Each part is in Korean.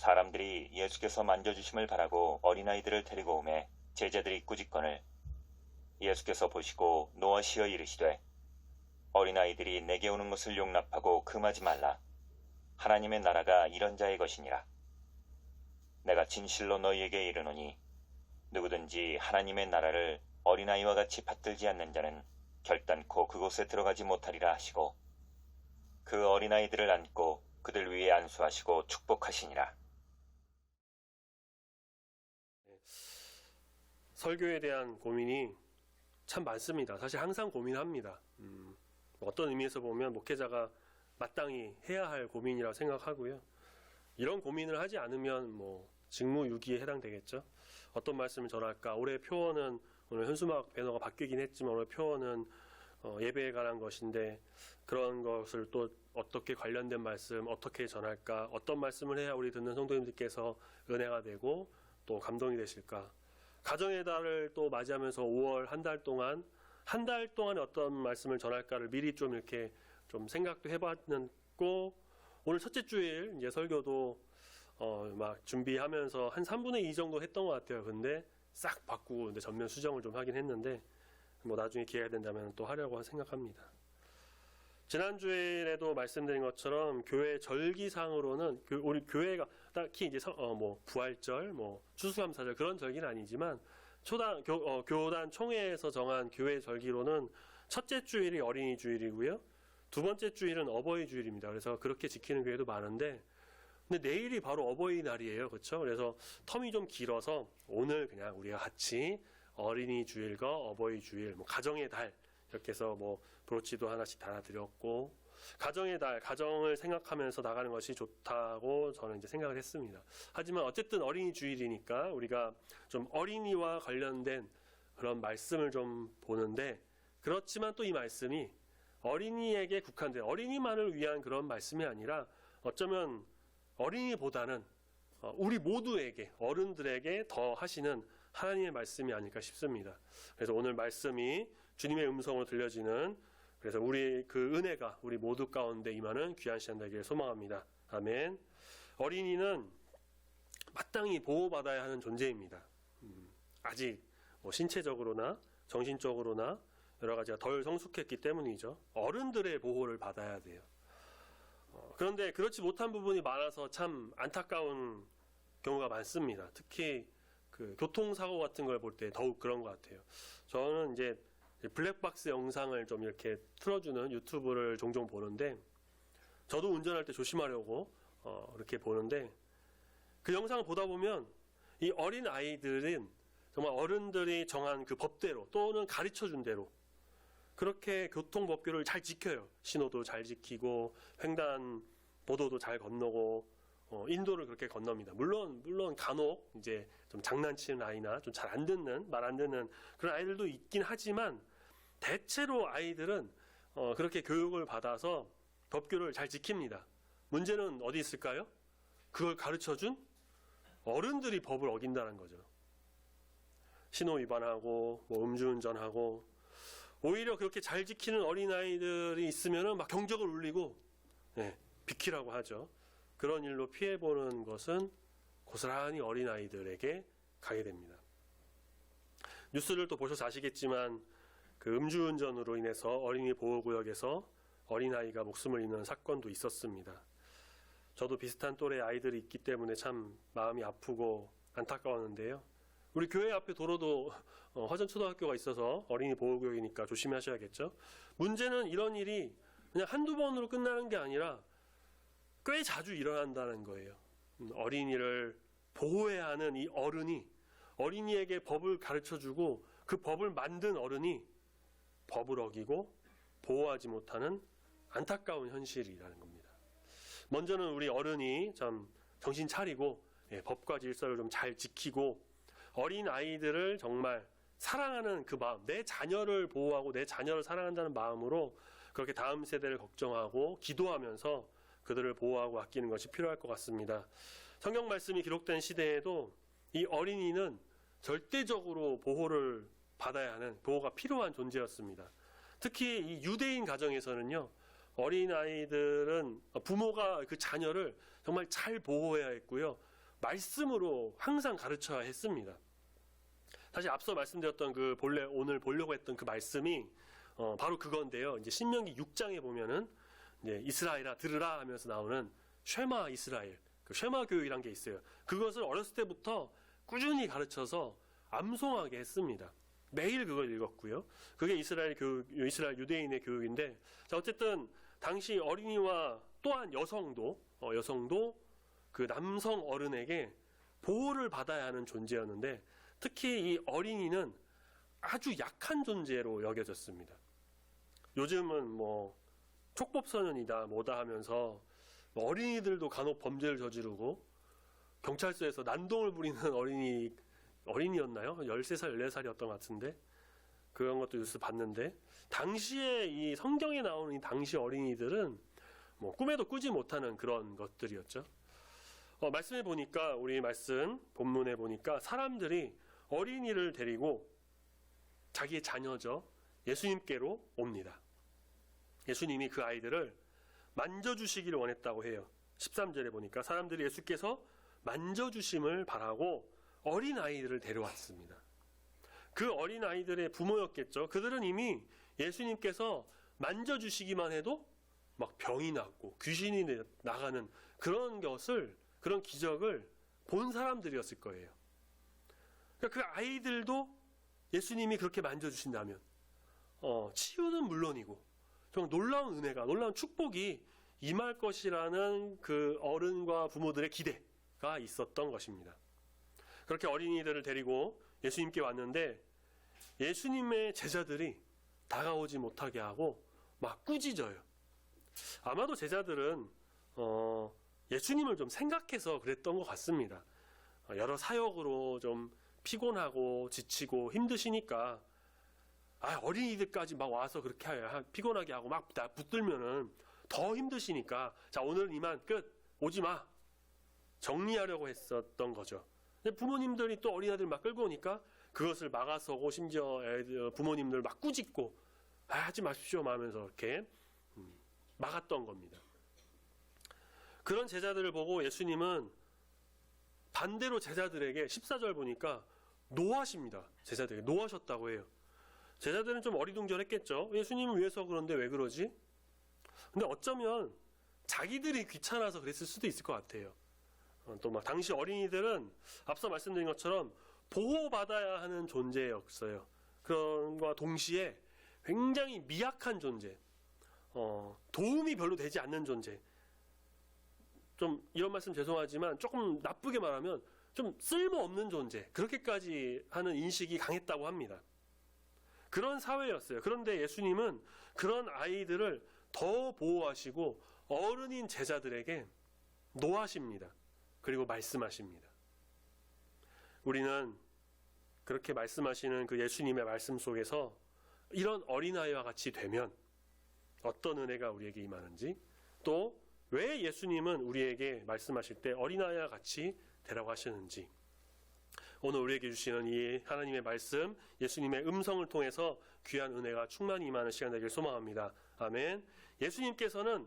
사람들이 예수께서 만져주심을 바라고 어린아이들을 데리고 오매 제자들이 꾸짖거늘 예수께서 보시고 노하시어 이르시되 어린아이들이 내게 오는 것을 용납하고 금하지 말라. 하나님의 나라가 이런 자의 것이니라. 내가 진실로 너희에게 이르노니 누구든지 하나님의 나라를 어린아이와 같이 받들지 않는 자는 결단코 그곳에 들어가지 못하리라 하시고 그 어린아이들을 안고 그들 위에 안수하시고 축복하시니라. 설교에 대한 고민이 참 많습니다. 사실 항상 고민합니다. 어떤 의미에서 보면 목회자가 마땅히 해야 할 고민이라고 생각하고요. 이런 고민을 하지 않으면 직무유기에 해당되겠죠. 어떤 말씀을 전할까? 올해 표어는 오늘 현수막 배너가 바뀌긴 했지만 오늘 표어는 예배에 관한 것인데 그런 것을 또 어떻게 관련된 말씀 어떻게 전할까? 어떤 말씀을 해야 우리 듣는 성도님들께서 은혜가 되고 또 감동이 되실까? 가정의 달을 또 맞이하면서 5월 한 달 동안 어떤 말씀을 전할까를 미리 좀 이렇게 좀 생각도 해봤고 오늘 첫째 주일 이제 설교도 막 준비하면서 한 3분의 2 정도 했던 것 같아요. 근데 싹 바꾸고 이제 전면 수정을 좀 하긴 했는데 나중에 기회가 된다면 또 하려고 생각합니다. 지난주에도 말씀드린 것처럼 교회 절기상으로는 우리 교회가 딱히 이제 부활절, 추수감사절 그런 절기는 아니지만 교단 총회에서 정한 교회 절기로는 첫째 주일이 어린이 주일이고요. 두 번째 주일은 어버이 주일입니다. 그래서 그렇게 지키는 교회도 많은데 근데 내일이 바로 어버이날이에요. 그렇죠? 그래서 텀이 좀 길어서 오늘 그냥 우리가 같이 어린이 주일과 어버이 주일, 가정의 달 이렇게 해서 브로치도 하나씩 달아드렸고 가정의 달, 가정을 생각하면서 나가는 것이 좋다고 저는 이제 생각을 했습니다. 하지만 어쨌든 어린이 주일이니까 우리가 좀 어린이와 관련된 그런 말씀을 좀 보는데 그렇지만 또 이 말씀이 어린이에게 국한된 어린이만을 위한 그런 말씀이 아니라 어쩌면 어린이보다는 우리 모두에게 어른들에게 더 하시는 하나님의 말씀이 아닐까 싶습니다. 그래서 오늘 말씀이 주님의 음성으로 들려지는 그래서 우리 그 은혜가 우리 모두 가운데 임하는 귀한 시간 되기를 소망합니다. 아멘. 어린이는 마땅히 보호받아야 하는 존재입니다. 아직 신체적으로나 정신적으로나 여러 가지가 덜 성숙했기 때문이죠. 어른들의 보호를 받아야 돼요. 그런데 그렇지 못한 부분이 많아서 참 안타까운 경우가 많습니다. 특히 그 교통사고 같은 걸 볼 때 더욱 그런 것 같아요. 저는 이제 블랙박스 영상을 좀 이렇게 틀어주는 유튜브를 종종 보는데 저도 운전할 때 조심하려고 이렇게 보는데 그 영상을 보다 보면 이 어린 아이들은 정말 어른들이 정한 그 법대로 또는 가르쳐준 대로 그렇게 교통법규를 잘 지켜요. 신호도 잘 지키고 횡단보도도 잘 건너고 인도를 그렇게 건넙니다. 물론 간혹 이제 좀 장난치는 아이나 좀 잘 안 듣는 말 안 듣는 그런 아이들도 있긴 하지만 대체로 아이들은 그렇게 교육을 받아서 법규를 잘 지킵니다. 문제는 어디 있을까요? 그걸 가르쳐준 어른들이 법을 어긴다는 거죠. 신호 위반하고 음주운전하고 오히려 그렇게 잘 지키는 어린아이들이 있으면 막 경적을 울리고 비키라고 하죠. 그런 일로 피해보는 것은 고스란히 어린아이들에게 가게 됩니다. 뉴스를 또 보셔서 아시겠지만 그 음주운전으로 인해서 어린이 보호구역에서 어린아이가 목숨을 잃는 사건도 있었습니다. 저도 비슷한 또래 아이들이 있기 때문에 참 마음이 아프고 안타까웠는데요. 우리 교회 앞에 도로도 화전초등학교가 있어서 어린이 보호구역이니까 조심하셔야겠죠. 문제는 이런 일이 그냥 한두 번으로 끝나는 게 아니라 꽤 자주 일어난다는 거예요. 어린이를 보호해야 하는 이 어른이 어린이에게 법을 가르쳐주고 그 법을 만든 어른이 법을 어기고 보호하지 못하는 안타까운 현실이라는 겁니다. 먼저는 우리 어른이 참 정신 차리고 법과 질서를 좀 잘 지키고 어린 아이들을 정말 사랑하는 그 마음, 내 자녀를 보호하고 내 자녀를 사랑한다는 마음으로 그렇게 다음 세대를 걱정하고 기도하면서 그들을 보호하고 아끼는 것이 필요할 것 같습니다. 성경 말씀이 기록된 시대에도 이 어린이는 절대적으로 보호를 받아야 하는 보호가 필요한 존재였습니다. 특히 이 유대인 가정에서는요. 어린 아이들은 부모가 그 자녀를 정말 잘 보호해야 했고요. 말씀으로 항상 가르쳐야 했습니다. 사실 앞서 말씀드렸던 오늘 보려고 했던 그 말씀이 바로 그건데요. 이제 신명기 6장에 보면은 이제 이스라엘아 들으라 하면서 나오는 쉐마 이스라엘, 그 쉐마 교육이란 게 있어요. 그것을 어렸을 때부터 꾸준히 가르쳐서 암송하게 했습니다. 매일 그걸 읽었고요. 그게 이스라엘 유대인의 교육인데, 자, 어쨌든 당시 어린이와 또한 여성도 그 남성 어른에게 보호를 받아야 하는 존재였는데, 특히 이 어린이는 아주 약한 존재로 여겨졌습니다. 요즘은 뭐 촉법소년이다 뭐다 하면서 어린이들도 간혹 범죄를 저지르고 경찰서에서 난동을 부리는 어린이였나요? 13살, 14살이었던 것 같은데, 그런 것도 뉴스 봤는데, 당시에 이 성경에 나오는 이 당시 어린이들은 뭐 꿈에도 꾸지 못하는 그런 것들이었죠. 말씀해 보니까, 우리 말씀 본문에 보니까 사람들이 어린이를 데리고 자기의 자녀죠, 예수님께로 옵니다. 예수님이 그 아이들을 만져주시기를 원했다고 해요. 13절에 보니까 사람들이 예수께서 만져주심을 바라고 어린 아이들을 데려왔습니다. 그 어린 아이들의 부모였겠죠. 그들은 이미 예수님께서 만져주시기만 해도 막 병이 낫고 귀신이 나가는 그런 기적을 본 사람들이었을 거예요. 그러니까 그 아이들도 예수님이 그렇게 만져주신다면 치유는 물론이고 정말 놀라운 은혜가, 놀라운 축복이 임할 것이라는 그 어른과 부모들의 기대가 있었던 것입니다. 그렇게 어린이들을 데리고 예수님께 왔는데, 예수님의 제자들이 다가오지 못하게 하고 막 꾸짖어요. 아마도 제자들은 예수님을 좀 생각해서 그랬던 것 같습니다. 여러 사역으로 좀 피곤하고 지치고 힘드시니까 어린이들까지 막 와서 그렇게 피곤하게 하고 막 붙들면은 더 힘드시니까, 자, 오늘은 이만 끝, 오지 마, 정리하려고 했었던 거죠. 근데 부모님들이 또 어린아이들 막 끌고 오니까 그것을 막아서고, 심지어 부모님들 막 꾸짖고 하지 마십시오 하면서 이렇게 막았던 겁니다. 그런 제자들을 보고 예수님은 반대로 제자들에게 14절 보니까 노하십니다. 제자들에게 노하셨다고 해요. 제자들은 좀 어리둥절했겠죠. 예수님을 위해서 그런데 왜 그러지? 근데 어쩌면 자기들이 귀찮아서 그랬을 수도 있을 것 같아요. 또 막 당시 어린이들은 앞서 말씀드린 것처럼 보호받아야 하는 존재였어요. 그런과 동시에 굉장히 미약한 존재, 도움이 별로 되지 않는 존재. 좀 이런 말씀 죄송하지만 조금 나쁘게 말하면 좀 쓸모없는 존재, 그렇게까지 하는 인식이 강했다고 합니다. 그런 사회였어요. 그런데 예수님은 그런 아이들을 더 보호하시고 어른인 제자들에게 노하십니다. 그리고 말씀하십니다. 우리는 그렇게 말씀하시는 그 예수님의 말씀 속에서 이런 어린아이와 같이 되면 어떤 은혜가 우리에게 임하는지, 또 왜 예수님은 우리에게 말씀하실 때 어린아이와 같이 되라고 하시는지, 오늘 우리에게 주시는 이 하나님의 말씀, 예수님의 음성을 통해서 귀한 은혜가 충만히 임하는 시간 되길 소망합니다. 아멘. 예수님께서는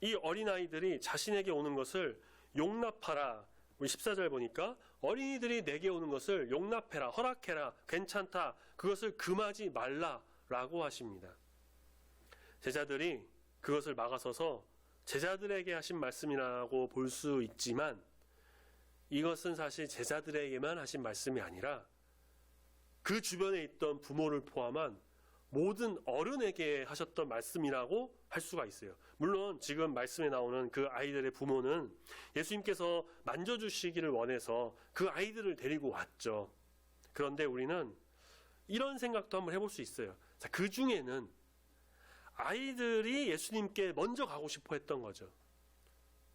이 어린아이들이 자신에게 오는 것을 용납하라. 우리 14절 보니까 어린이들이 내게 오는 것을 용납해라, 허락해라, 괜찮다, 그것을 금하지 말라라고 하십니다. 제자들이 그것을 막아서서 제자들에게 하신 말씀이라고 볼 수 있지만, 이것은 사실 제자들에게만 하신 말씀이 아니라 그 주변에 있던 부모를 포함한 모든 어른에게 하셨던 말씀이라고 할 수가 있어요. 물론 지금 말씀에 나오는 그 아이들의 부모는 예수님께서 만져주시기를 원해서 그 아이들을 데리고 왔죠. 그런데 우리는 이런 생각도 한번 해볼 수 있어요. 자, 그 중에는 아이들이 예수님께 먼저 가고 싶어 했던 거죠.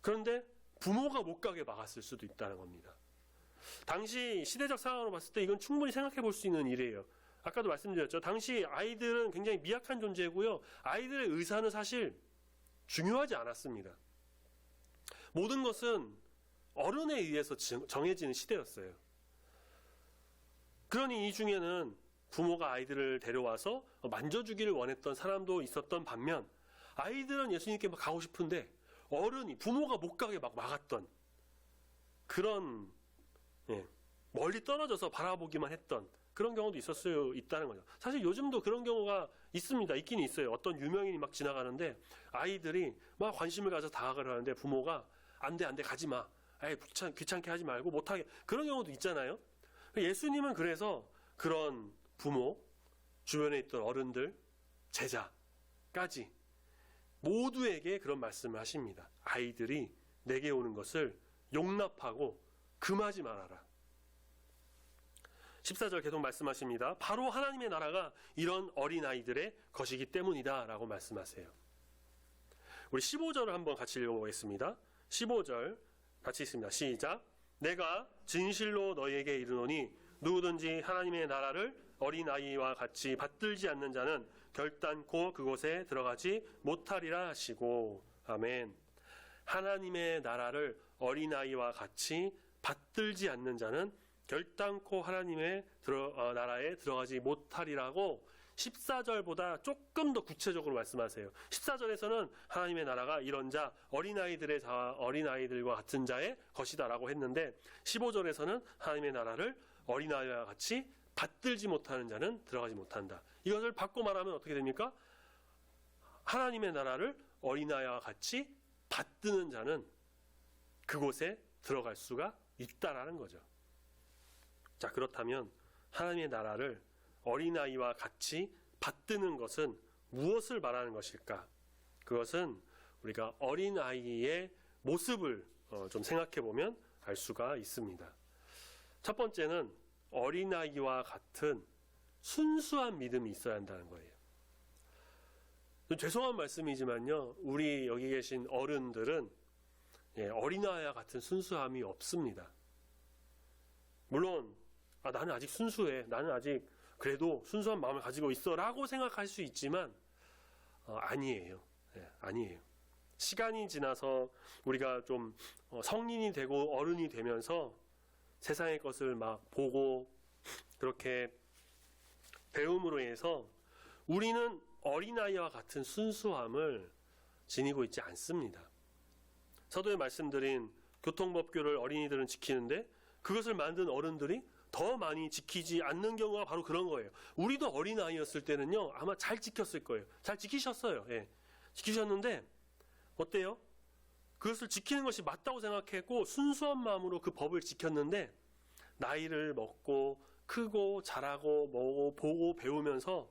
그런데 부모가 못 가게 막았을 수도 있다는 겁니다. 당시 시대적 상황으로 봤을 때 이건 충분히 생각해 볼 수 있는 일이에요. 아까도 말씀드렸죠. 당시 아이들은 굉장히 미약한 존재고요. 아이들의 의사는 사실 중요하지 않았습니다. 모든 것은 어른에 의해서 정해지는 시대였어요. 그러니 이 중에는 부모가 아이들을 데려와서 만져주기를 원했던 사람도 있었던 반면, 아이들은 예수님께 막 가고 싶은데 부모가 못 가게 막 막았던 그런 멀리 떨어져서 바라보기만 했던 그런 경우도 있을 수 있다는 거죠. 사실 요즘도 그런 경우가 있습니다. 있긴 있어요. 어떤 유명인이 막 지나가는데 아이들이 막 관심을 가져 다가가려 하는데 부모가 안 돼, 가지 마. 에이, 귀찮게 하지 말고 못하게. 그런 경우도 있잖아요. 예수님은 그래서 그런 부모, 주변에 있던 어른들, 제자까지 모두에게 그런 말씀을 하십니다. 아이들이 내게 오는 것을 용납하고 금하지 말아라. 14절 계속 말씀하십니다. 바로 하나님의 나라가 이런 어린아이들의 것이기 때문이다 라고 말씀하세요. 우리 15절을 한번 같이 읽어보겠습니다. 15절 같이 읽습니다. 시작. 내가 진실로 너희에게 이르노니 누구든지 하나님의 나라를 어린아이와 같이 받들지 않는 자는 결단코 그곳에 들어가지 못하리라 하시고. 아멘. 하나님의 나라를 어린아이와 같이 받들지 않는 자는 결단코 하나님의 나라에 들어가지 못하리라고 14절보다 조금 더 구체적으로 말씀하세요. 14절에서는 하나님의 나라가 이런 자, 어린아이들과 같은 자의 것이다라고 했는데 15절에서는 하나님의 나라를 어린아이와 같이 받들지 못하는 자는 들어가지 못한다. 이것을 바꿔 말하면 어떻게 됩니까? 하나님의 나라를 어린아이와 같이 받드는 자는 그곳에 들어갈 수가 있다라는 거죠. 자, 그렇다면 하나님의 나라를 어린아이와 같이 받드는 것은 무엇을 말하는 것일까? 그것은 우리가 어린아이의 모습을 좀 생각해 보면 알 수가 있습니다. 첫 번째는 어린아이와 같은 순수한 믿음이 있어야 한다는 거예요. 좀 죄송한 말씀이지만요, 우리 여기 계신 어른들은 어린아이와 같은 순수함이 없습니다. 물론 나는 아직 순수해, 나는 아직 그래도 순수한 마음을 가지고 있어 라고 생각할 수 있지만 아니에요. 아니에요. 시간이 지나서 우리가 좀 성인이 되고 어른이 되면서 세상의 것을 막 보고 그렇게 배움으로 인해서 우리는 어린아이와 같은 순수함을 지니고 있지 않습니다. 서두에 말씀드린 교통법규를 어린이들은 지키는데 그것을 만든 어른들이 더 많이 지키지 않는 경우가 바로 그런 거예요. 우리도 어린아이였을 때는요, 아마 잘 지켰을 거예요. 잘 지키셨어요. 지키셨는데 어때요? 그것을 지키는 것이 맞다고 생각했고 순수한 마음으로 그 법을 지켰는데 나이를 먹고 크고 자라고 뭐고 보고 배우면서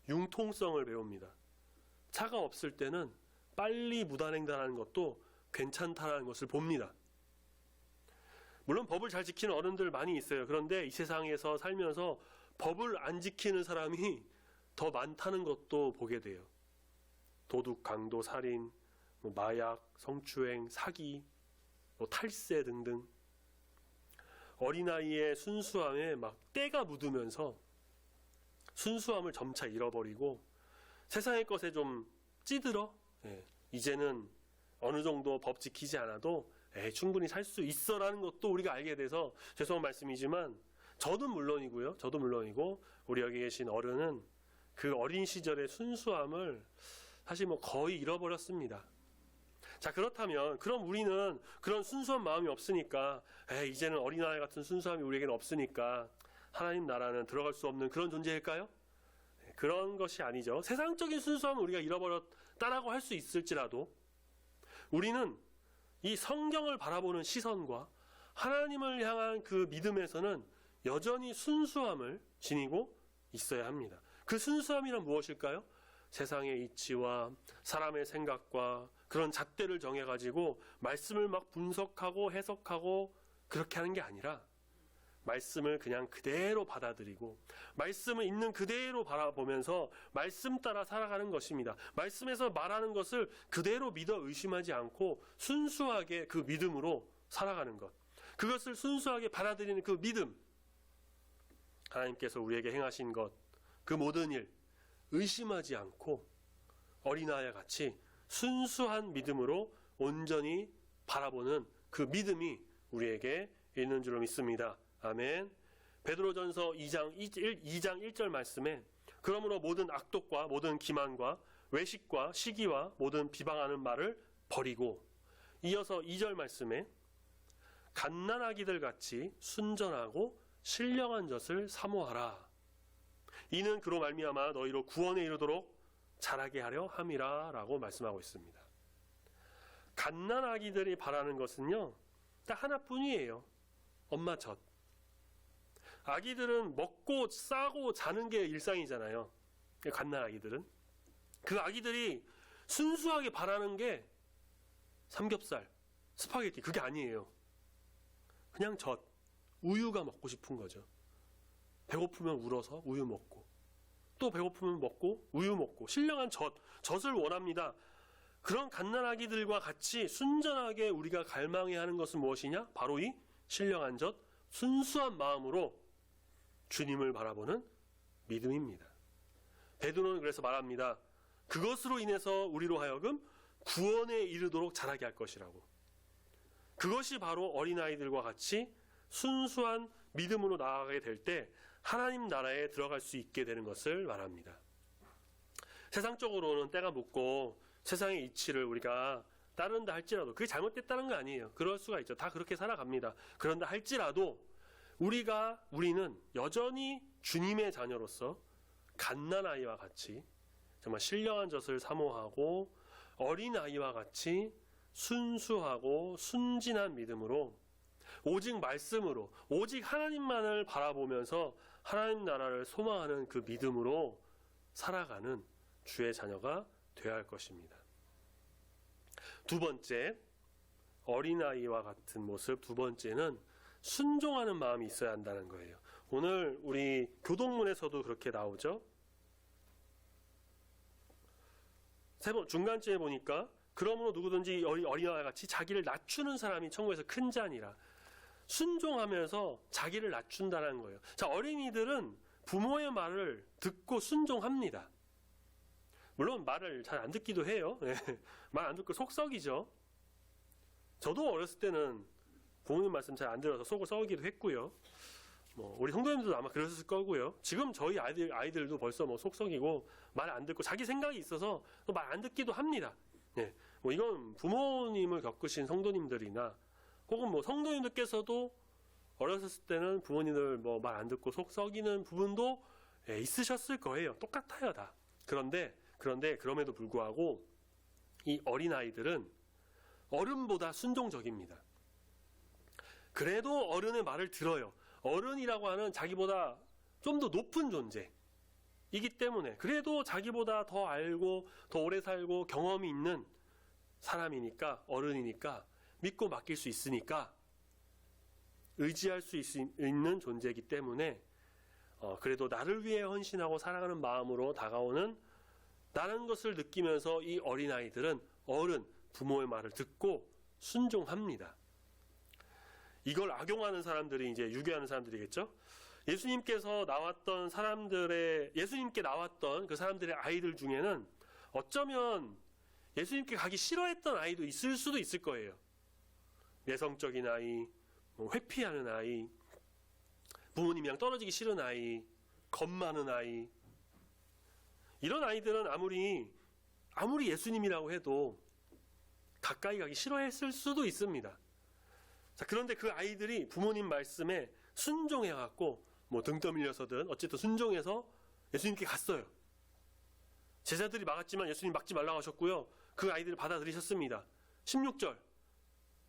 융통성을 배웁니다. 차가 없을 때는 빨리 무단횡단하는 것도 괜찮다는 것을 봅니다. 물론 법을 잘 지키는 어른들 많이 있어요. 그런데 이 세상에서 살면서 법을 안 지키는 사람이 더 많다는 것도 보게 돼요. 도둑, 강도, 살인, 마약, 성추행, 사기, 탈세 등등. 어린아이의 순수함에 막 때가 묻으면서 순수함을 점차 잃어버리고 세상의 것에 좀 찌들어 이제는 어느 정도 법 지키지 않아도 충분히 살 수 있어라는 것도 우리가 알게 돼서 죄송한 말씀이지만 저도 물론이고 우리 여기 계신 어른은 그 어린 시절의 순수함을 사실 거의 잃어버렸습니다. 자, 그렇다면 그럼 우리는 그런 순수한 마음이 없으니까 이제는 어린아이 같은 순수함이 우리에게는 없으니까 하나님 나라는 들어갈 수 없는 그런 존재일까요? 그런 것이 아니죠. 세상적인 순수함은 우리가 잃어버렸다라고 할 수 있을지라도 우리는 이 성경을 바라보는 시선과 하나님을 향한 그 믿음에서는 여전히 순수함을 지니고 있어야 합니다. 그 순수함이란 무엇일까요? 세상의 이치와 사람의 생각과 그런 잣대를 정해가지고 말씀을 막 분석하고 해석하고 그렇게 하는 게 아니라 말씀을 그냥 그대로 받아들이고 말씀을 있는 그대로 바라보면서 말씀 따라 살아가는 것입니다. 말씀에서 말하는 것을 그대로 믿어 의심하지 않고 순수하게 그 믿음으로 살아가는 것, 그것을 순수하게 받아들이는 그 믿음, 하나님께서 우리에게 행하신 것, 그 모든 일 의심하지 않고 어린아이와 같이 순수한 믿음으로 온전히 바라보는 그 믿음이 우리에게 있는 줄로 믿습니다. 아멘. 베드로전서 2장 1절 말씀에 그러므로 모든 악독과 모든 기만과 외식과 시기와 모든 비방하는 말을 버리고, 이어서 2절 말씀에 갓난아기들 같이 순전하고 신령한 젖을 사모하라. 이는 그로 말미암아 너희로 구원에 이르도록 자라게 하려 함이라 라고 말씀하고 있습니다. 갓난아기들이 바라는 것은요, 딱 하나뿐이에요. 엄마 젖. 아기들은 먹고 싸고 자는 게 일상이잖아요. 갓난아기들은. 그 아기들이 순수하게 바라는 게 삼겹살, 스파게티, 그게 아니에요. 그냥 젖, 우유가 먹고 싶은 거죠. 배고프면 울어서 우유 먹고, 또 배고프면 먹고 우유 먹고, 신령한 젖을 원합니다. 그런 갓난아기들과 같이 순전하게 우리가 갈망해야 하는 것은 무엇이냐? 바로 이 신령한 젖, 순수한 마음으로 주님을 바라보는 믿음입니다. 베드로는 그래서 말합니다. 그것으로 인해서 우리로 하여금 구원에 이르도록 자라게 할 것이라고. 그것이 바로 어린아이들과 같이 순수한 믿음으로 나아가게 될 때 하나님 나라에 들어갈 수 있게 되는 것을 말합니다. 세상적으로는 때가 묻고 세상의 이치를 우리가 따른다 할지라도 그게 잘못됐다는 거 아니에요. 그럴 수가 있죠. 다 그렇게 살아갑니다. 그런다 할지라도 우리는 여전히 주님의 자녀로서 갓난아이와 같이 정말 신령한 젖을 사모하고 어린아이와 같이 순수하고 순진한 믿음으로 오직 말씀으로 오직 하나님만을 바라보면서 하나님 나라를 소망하는 그 믿음으로 살아가는 주의 자녀가 되어야 할 것입니다. 두 번째, 어린아이와 같은 모습. 두 번째는 순종하는 마음이 있어야 한다는 거예요. 오늘 우리 교동문에서도 그렇게 나오죠. 중간쯤에 보니까 그러므로 누구든지 어린아이와 같이 자기를 낮추는 사람이 천국에서 큰 자니라. 순종하면서 자기를 낮춘다는 거예요. 자, 어린이들은 부모의 말을 듣고 순종합니다. 물론 말을 잘 안 듣기도 해요. 말 안 듣고 속 썩이죠. 저도 어렸을 때는 부모님 말씀 잘 안 들어서 속을 썩이기도 했고요. 우리 성도님들도 아마 그랬을 거고요. 지금 저희 아이들도 벌써 속 썩이고 말 안 듣고 자기 생각이 있어서 말 안 듣기도 합니다. 이건 부모님을 겪으신 성도님들이나 혹은 성도님들께서도 어렸을 때는 부모님들 말 안 듣고 속 썩이는 부분도 있으셨을 거예요. 똑같아요, 다. 그런데 그럼에도 불구하고 이 어린아이들은 어른보다 순종적입니다. 그래도 어른의 말을 들어요. 어른이라고 하는 자기보다 좀 더 높은 존재이기 때문에 그래도 자기보다 더 알고 더 오래 살고 경험이 있는 사람이니까, 어른이니까 믿고 맡길 수 있으니까 의지할 수 있는 존재이기 때문에 그래도 나를 위해 헌신하고 살아가는 마음으로 다가오는 나라는 것을 느끼면서 이 어린아이들은 부모의 말을 듣고 순종합니다. 이걸 악용하는 사람들이 이제 유괴하는 사람들이겠죠. 예수님께 나왔던 그 사람들의 아이들 중에는 어쩌면 예수님께 가기 싫어했던 아이도 있을 수도 있을 거예요. 내성적인 아이, 회피하는 아이, 부모님이랑 떨어지기 싫은 아이, 겁 많은 아이. 이런 아이들은 아무리 예수님이라고 해도 가까이 가기 싫어했을 수도 있습니다. 자, 그런데 그 아이들이 부모님 말씀에 순종해갖고 등 떠밀려서든 어쨌든 순종해서 예수님께 갔어요. 제자들이 막았지만 예수님 막지 말라고 하셨고요. 그 아이들을 받아들이셨습니다. 16절,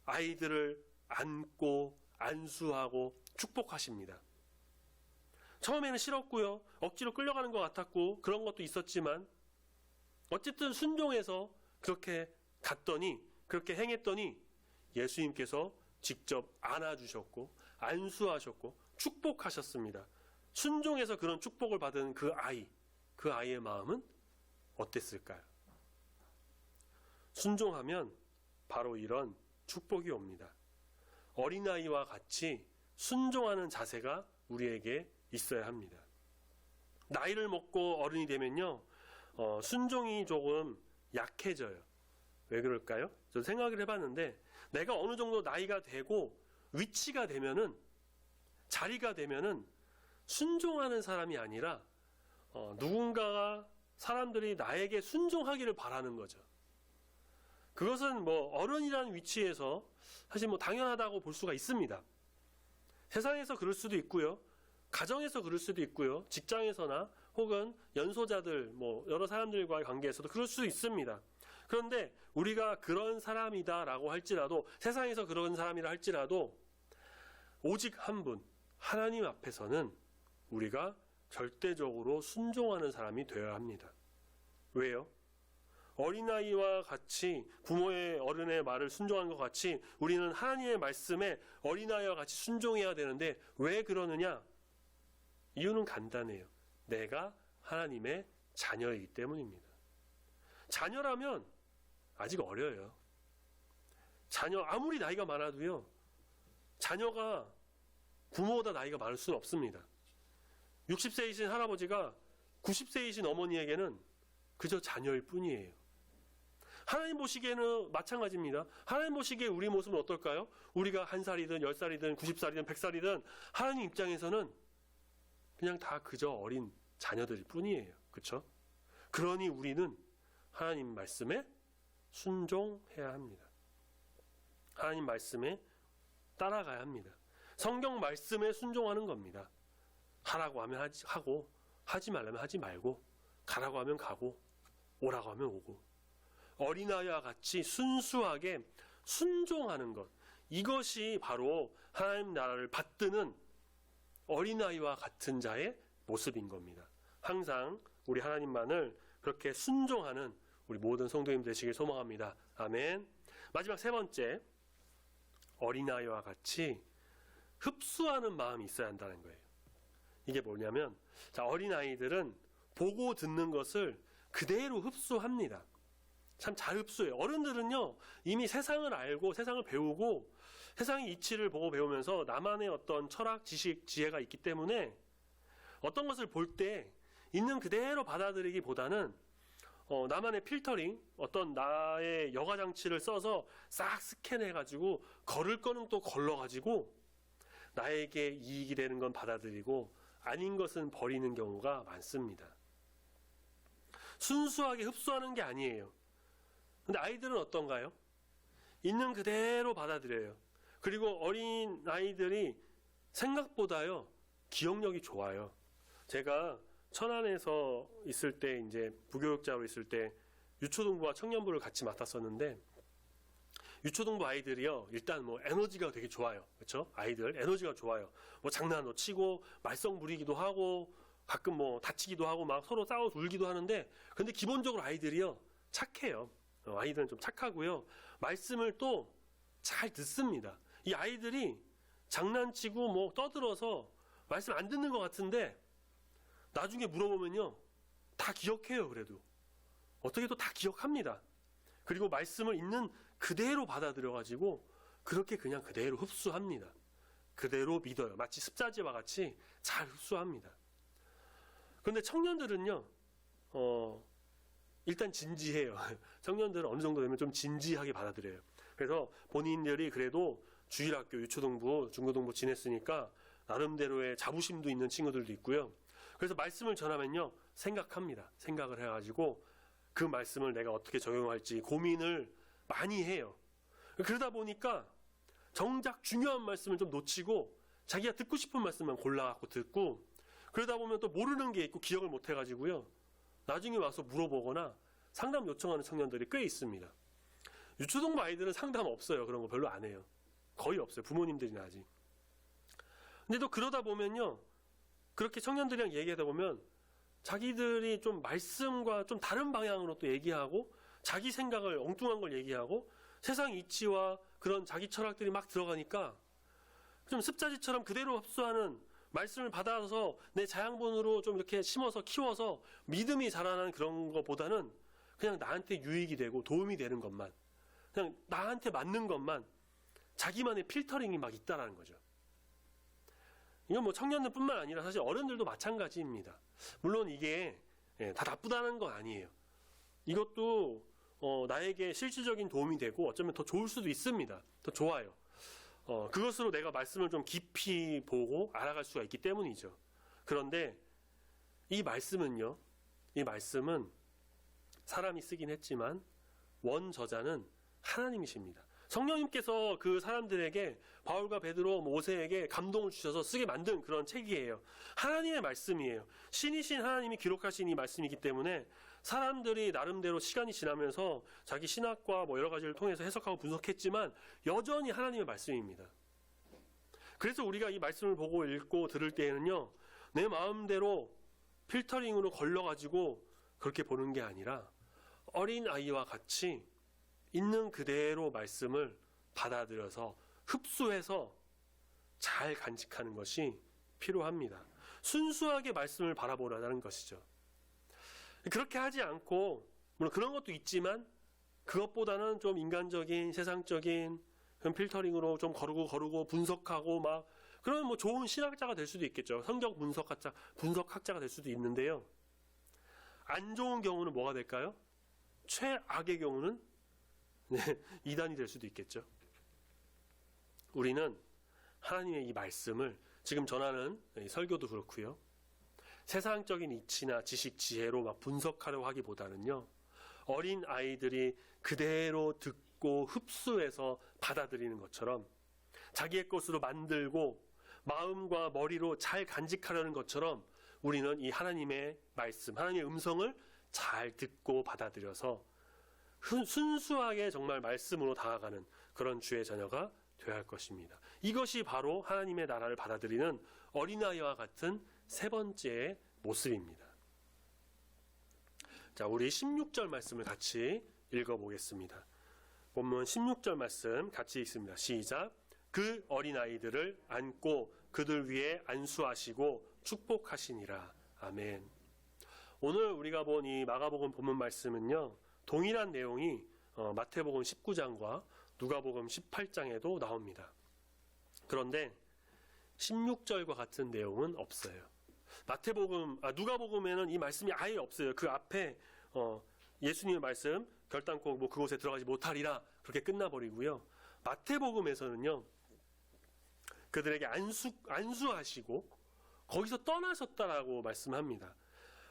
아이들을 안고 안수하고 축복하십니다. 처음에는 싫었고요. 억지로 끌려가는 것 같았고 그런 것도 있었지만 어쨌든 순종해서 그렇게 갔더니, 그렇게 행했더니 예수님께서 직접 안아주셨고 안수하셨고 축복하셨습니다. 순종해서 그런 축복을 받은 그 아이의 마음은 어땠을까요? 순종하면 바로 이런 축복이 옵니다. 어린아이와 같이 순종하는 자세가 우리에게 있어야 합니다. 나이를 먹고 어른이 되면요, 순종이 조금 약해져요. 왜 그럴까요? 저 생각을 해봤는데 내가 어느 정도 나이가 되고 위치가 되면은, 자리가 되면은 순종하는 사람이 아니라 누군가가 사람들이 나에게 순종하기를 바라는 거죠. 그것은 어른이라는 위치에서 사실 뭐 당연하다고 볼 수가 있습니다. 세상에서 그럴 수도 있고요. 가정에서 그럴 수도 있고요. 직장에서나 혹은 연소자들, 뭐 여러 사람들과의 관계에서도 그럴 수도 있습니다. 그런데 우리가 그런 사람이다라고 할지라도, 세상에서 그런 사람이라 할지라도 오직 한 분, 하나님 앞에서는 우리가 절대적으로 순종하는 사람이 되어야 합니다. 왜요? 어린아이와 같이 부모의 어른의 말을 순종하는 것 같이 우리는 하나님의 말씀에 어린아이와 같이 순종해야 되는데 왜 그러느냐? 이유는 간단해요. 내가 하나님의 자녀이기 때문입니다. 자녀라면 아직 어려요. 자녀 아무리 나이가 많아도요. 자녀가 부모보다 나이가 많을 수는 없습니다. 60세이신 할아버지가 90세이신 어머니에게는 그저 자녀일 뿐이에요. 하나님 보시기에는 마찬가지입니다. 하나님 보시기에 우리 모습은 어떨까요? 우리가 1살이든 10살이든 90살이든 100살이든 하나님 입장에서는 그냥 다 그저 어린 자녀들일 뿐이에요. 그렇죠? 그러니 우리는 하나님 말씀에 순종해야 합니다. 하나님 말씀에 따라가야 합니다. 성경 말씀에 순종하는 겁니다. 하라고 하면 하고, 하지 말라면 하지 말고, 가라고 하면 가고, 오라고 하면 오고, 어린아이와 같이 순수하게 순종하는 것, 이것이 바로 하나님 나라를 받드는 어린아이와 같은 자의 모습인 겁니다. 항상 우리 하나님만을 그렇게 순종하는 우리 모든 성도님 되시길 소망합니다. 아멘. 마지막 세 번째, 어린아이와 같이 흡수하는 마음이 있어야 한다는 거예요. 이게 뭐냐면, 자, 어린아이들은 보고 듣는 것을 그대로 흡수합니다. 참 잘 흡수해요. 어른들은요, 이미 세상을 알고 세상을 배우고 세상의 이치를 보고 배우면서 나만의 어떤 철학, 지식, 지혜가 있기 때문에 어떤 것을 볼 때 있는 그대로 받아들이기보다는 나만의 필터링, 어떤 나의 여과장치를 써서 싹 스캔해가지고 걸을 거는 또 걸러가지고 나에게 이익이 되는 건 받아들이고 아닌 것은 버리는 경우가 많습니다. 순수하게 흡수하는 게 아니에요. 근데 아이들은 어떤가요? 있는 그대로 받아들여요. 그리고 어린 아이들이 생각보다요, 기억력이 좋아요. 제가 천안에서 있을 때, 이제 부교육자로 있을 때 유초등부와 청년부를 같이 맡았었는데, 유초등부 아이들이요, 일단 뭐 에너지가 되게 좋아요. 그렇죠? 아이들 에너지가 좋아요. 뭐 장난도 치고 말썽 부리기도 하고 가끔 뭐 다치기도 하고 막 서로 싸워 울기도 하는데, 근데 기본적으로 아이들이요, 착해요. 아이들은 좀 착하고요. 말씀을 또 잘 듣습니다. 이 아이들이 장난치고 뭐 떠들어서 말씀 안 듣는 것 같은데 나중에 물어보면요, 다 기억해요. 그래도 어떻게 또 다 기억합니다. 그리고 말씀을 있는 그대로 받아들여가지고 그렇게 그냥 그대로 흡수합니다. 그대로 믿어요. 마치 습자지와 같이 잘 흡수합니다. 그런데 청년들은요, 일단 진지해요. 청년들은 어느 정도 되면 좀 진지하게 받아들여요. 그래서 본인들이 그래도 주일학교, 유초등부, 중고등부 지냈으니까 나름대로의 자부심도 있는 친구들도 있고요. 그래서 말씀을 전하면요, 생각합니다. 생각을 해가지고 그 말씀을 내가 어떻게 적용할지 고민을 많이 해요. 그러다 보니까 정작 중요한 말씀을 좀 놓치고 자기가 듣고 싶은 말씀만 골라갖고 듣고, 그러다 보면 또 모르는 게 있고 기억을 못 해가지고요, 나중에 와서 물어보거나 상담 요청하는 청년들이 꽤 있습니다. 유초등부 아이들은 상담 없어요. 그런 거 별로 안 해요. 거의 없어요. 부모님들이나 아직. 근데 또 그러다 보면요, 그렇게 청년들이랑 얘기하다 보면 자기들이 좀 말씀과 좀 다른 방향으로 또 얘기하고 자기 생각을 엉뚱한 걸 얘기하고 세상 이치와 그런 자기 철학들이 막 들어가니까 좀 습자지처럼 그대로 흡수하는 말씀을 받아서 내 자양분으로 좀 이렇게 심어서 키워서 믿음이 자라나는 그런 것보다는 그냥 나한테 유익이 되고 도움이 되는 것만, 그냥 나한테 맞는 것만, 자기만의 필터링이 막 있다라는 거죠. 이건 뭐 청년들뿐만 아니라 사실 어른들도 마찬가지입니다. 물론 이게 다 나쁘다는 건 아니에요. 이것도 나에게 실질적인 도움이 되고 어쩌면 더 좋을 수도 있습니다. 더 좋아요. 그것으로 내가 말씀을 좀 깊이 보고 알아갈 수가 있기 때문이죠. 그런데 이 말씀은요, 이 말씀은 사람이 쓰긴 했지만 원저자는 하나님이십니다. 성령님께서 그 사람들에게 바울과 베드로, 모세에게 감동을 주셔서 쓰게 만든 그런 책이에요. 하나님의 말씀이에요. 신이신 하나님이 기록하신 이 말씀이기 때문에 사람들이 나름대로 시간이 지나면서 자기 신학과 뭐 여러 가지를 통해서 해석하고 분석했지만 여전히 하나님의 말씀입니다. 그래서 우리가 이 말씀을 보고 읽고 들을 때에는요, 내 마음대로 필터링으로 걸러가지고 그렇게 보는 게 아니라 어린 아이와 같이 있는 그대로 말씀을 받아들여서 흡수해서 잘 간직하는 것이 필요합니다. 순수하게 말씀을 바라보라는 것이죠. 그렇게 하지 않고, 물론 그런 것도 있지만 그것보다는 좀 인간적인, 세상적인 그런 필터링으로 좀 거르고 분석하고 막, 그러면 뭐 좋은 신학자가 될 수도 있겠죠. 성경 분석학자가 될 수도 있는데요. 안 좋은 경우는 뭐가 될까요? 최악의 경우는 이단이 될 수도 있겠죠. 우리는 하나님의 이 말씀을 지금 전하는 설교도 그렇고요. 세상적인 이치나 지식, 지혜로 막 분석하려고 하기보다는요. 어린 아이들이 그대로 듣고 흡수해서 받아들이는 것처럼 자기의 것으로 만들고 마음과 머리로 잘 간직하려는 것처럼 우리는 이 하나님의 말씀, 하나님의 음성을 잘 듣고 받아들여서 순수하게 정말 말씀으로 다가가는 그런 주의 자녀가 되어야 할 것입니다. 이것이 바로 하나님의 나라를 받아들이는 어린아이와 같은 세 번째의 모습입니다. 자, 우리 16절 말씀을 같이 읽어보겠습니다. 본문 16절 말씀 같이 읽습니다. 시작. 그 어린아이들을 안고 그들 위에 안수하시고 축복하시니라. 아멘. 오늘 우리가 본 이 마가복음 본문 말씀은요, 동일한 내용이 마태복음 19장과 누가복음 18장에도 나옵니다. 그런데 16절과 같은 내용은 없어요. 누가복음에는 이 말씀이 아예 없어요. 그 앞에 예수님의 말씀 결단코 뭐 그곳에 들어가지 못하리라 그렇게 끝나버리고요. 마태복음에서는요, 그들에게 안수하시고 거기서 떠나셨다라고 말씀합니다.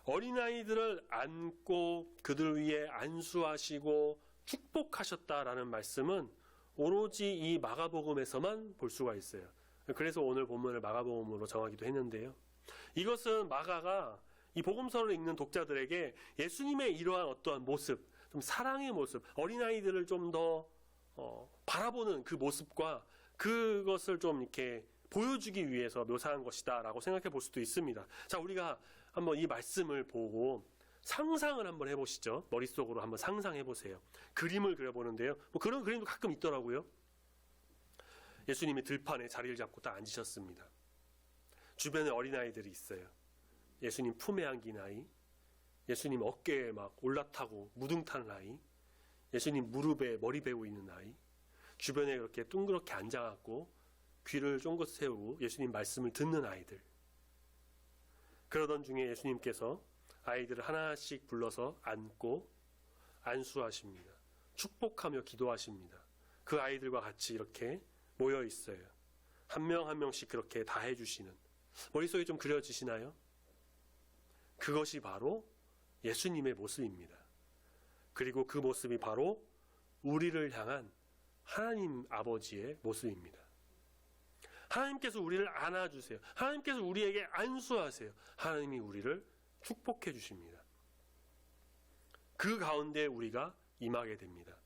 어린아이들을 안고 그들 위에 안수하시고 축복하셨다라는 말씀은 오로지 이 마가복음에서만 볼 수가 있어요. 그래서 오늘 본문을 마가복음으로 정하기도 했는데요. 이것은 마가가 이 복음서를 읽는 독자들에게 예수님의 이러한 어떠한 모습, 좀 사랑의 모습, 어린아이들을 좀 더 바라보는 그 모습과 그것을 좀 이렇게 보여주기 위해서 묘사한 것이다라고 생각해 볼 수도 있습니다. 자, 우리가 한번 이 말씀을 보고 상상을 한번 해보시죠. 머릿속으로 한번 상상해 보세요. 그림을 그려보는데요. 뭐 그런 그림도 가끔 있더라고요. 예수님이 들판에 자리를 잡고 딱 앉으셨습니다. 주변에 어린아이들이 있어요. 예수님 품에 안긴 아이, 예수님 어깨에 막 올라타고 무등타는 아이, 예수님 무릎에 머리 베고 있는 아이, 주변에 이렇게 둥그렇게 앉아갖고 귀를 쫑긋 세우고 예수님 말씀을 듣는 아이들. 그러던 중에 예수님께서 아이들을 하나씩 불러서 안고 안수하십니다. 축복하며 기도하십니다. 그 아이들과 같이 이렇게 모여 있어요. 한 명 한 명씩 그렇게 다 해주시는, 머릿속에 좀 그려지시나요? 그것이 바로 예수님의 모습입니다. 그리고 그 모습이 바로 우리를 향한 하나님 아버지의 모습입니다. 하나님께서 우리를 안아주세요. 하나님께서 우리에게 안수하세요. 하나님이 우리를 축복해 주십니다. 그 가운데 우리가 임하게 됩니다.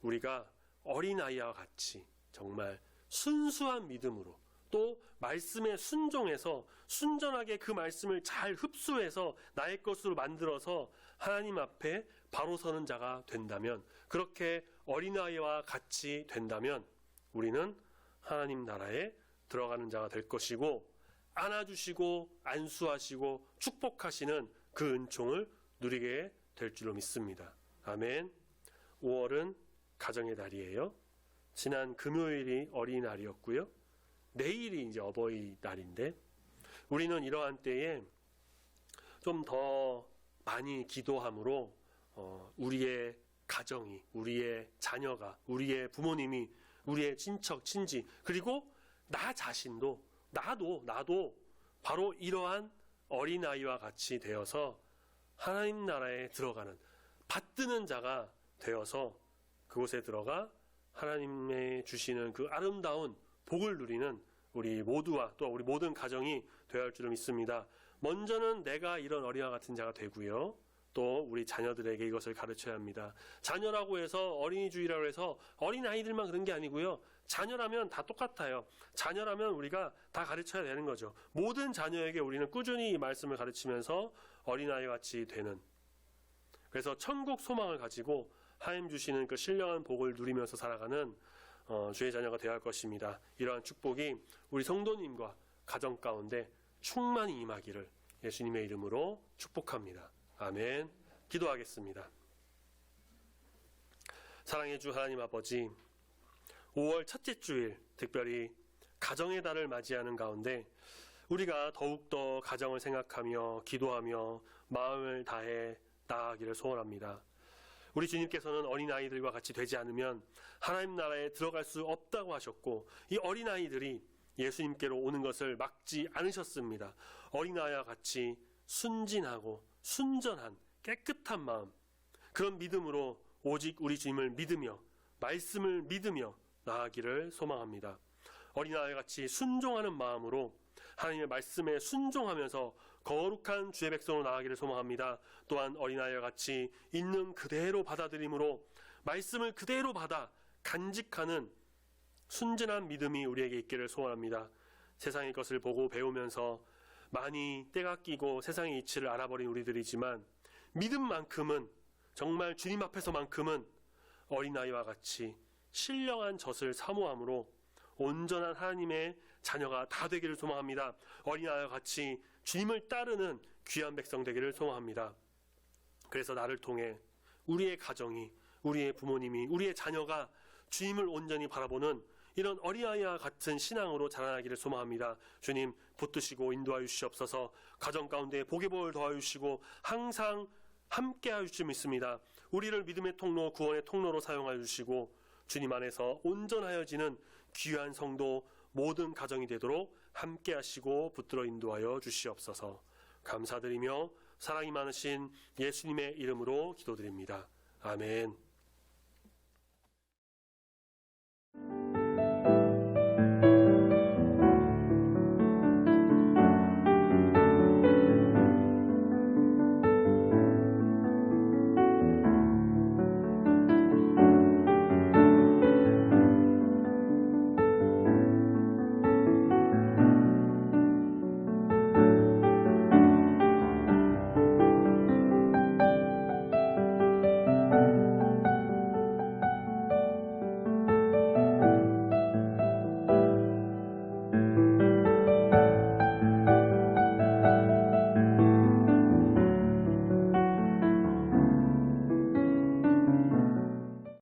우리가 어린아이와 같이 정말 순수한 믿음으로, 또 말씀에 순종해서 순전하게 그 말씀을 잘 흡수해서 나의 것으로 만들어서 하나님 앞에 바로 서는 자가 된다면, 그렇게 어린아이와 같이 된다면 우리는 하나님 나라에 들어가는 자가 될 것이고, 안아주시고 안수하시고 축복하시는 그 은총을 누리게 될 줄로 믿습니다. 아멘. 5월은 가정의 달이에요. 지난 금요일이 어린이날이었고요. 내일이 이제 어버이날인데, 우리는 이러한 때에 좀 더 많이 기도함으로 우리의 가정이, 우리의 자녀가, 우리의 부모님이, 우리의 친척, 친지, 그리고 나 자신도, 나도 바로 이러한 어린아이와 같이 되어서 하나님 나라에 들어가는, 받드는 자가 되어서 그곳에 들어가 하나님의 주시는 그 아름다운 복을 누리는 우리 모두와 또 우리 모든 가정이 되어야 할 줄을 믿습니다. 먼저는 내가 이런 어린아이 같은 자가 되고요. 또 우리 자녀들에게 이것을 가르쳐야 합니다. 자녀라고 해서 어린이주의라고 해서 어린아이들만 그런 게 아니고요. 자녀라면 다 똑같아요. 자녀라면 우리가 다 가르쳐야 되는 거죠. 모든 자녀에게 우리는 꾸준히 이 말씀을 가르치면서 어린아이 같이 되는, 그래서 천국 소망을 가지고 하나님 주시는 그 신령한 복을 누리면서 살아가는 주의 자녀가 되어야 할 것입니다. 이러한 축복이 우리 성도님과 가정 가운데 충만히 임하기를 예수님의 이름으로 축복합니다. 아멘. 기도하겠습니다. 사랑의 주 하나님 아버지, 5월 첫째 주일 특별히 가정의 달을 맞이하는 가운데 우리가 더욱더 가정을 생각하며 기도하며 마음을 다해 나아가기를 소원합니다. 우리 주님께서는 어린아이들과 같이 되지 않으면 하나님 나라에 들어갈 수 없다고 하셨고, 이 어린아이들이 예수님께로 오는 것을 막지 않으셨습니다. 어린아이와 같이 순진하고 순전한 깨끗한 마음, 그런 믿음으로 오직 우리 주님을 믿으며 말씀을 믿으며 나아가기를 소망합니다. 어린아이와 같이 순종하는 마음으로 하나님의 말씀에 순종하면서 거룩한 주의 백성으로 나아가기를 소망합니다. 또한 어린아이와 같이 있는 그대로 받아들임으로 말씀을 그대로 받아 간직하는 순진한 믿음이 우리에게 있기를 소원합니다. 세상의 것을 보고 배우면서 많이 때가 끼고 세상의 이치를 알아버린 우리들이지만 믿음만큼은, 정말 주님 앞에서만큼은 어린아이와 같이 신령한 젖을 사모함으로 온전한 하나님의 자녀가 다 되기를 소망합니다. 어린아이와 같이 주님을 따르는 귀한 백성 되기를 소망합니다. 그래서 나를 통해 우리의 가정이, 우리의 부모님이, 우리의 자녀가 주님을 온전히 바라보는 이런 어린아이와 같은 신앙으로 자라나기를 소망합니다. 주님 붙드시고 인도하여 주시옵소서. 가정 가운데 복의 복을 더하여 주시고 항상 함께하여 주실 줄 믿습니다. 우리를 믿음의 통로, 구원의 통로로 사용하여 주시고 주님 안에서 온전하여지는 귀한 성도 모든 가정이 되도록 함께하시고 붙들어 인도하여 주시옵소서. 감사드리며 사랑이 많으신 예수님의 이름으로 기도드립니다. 아멘.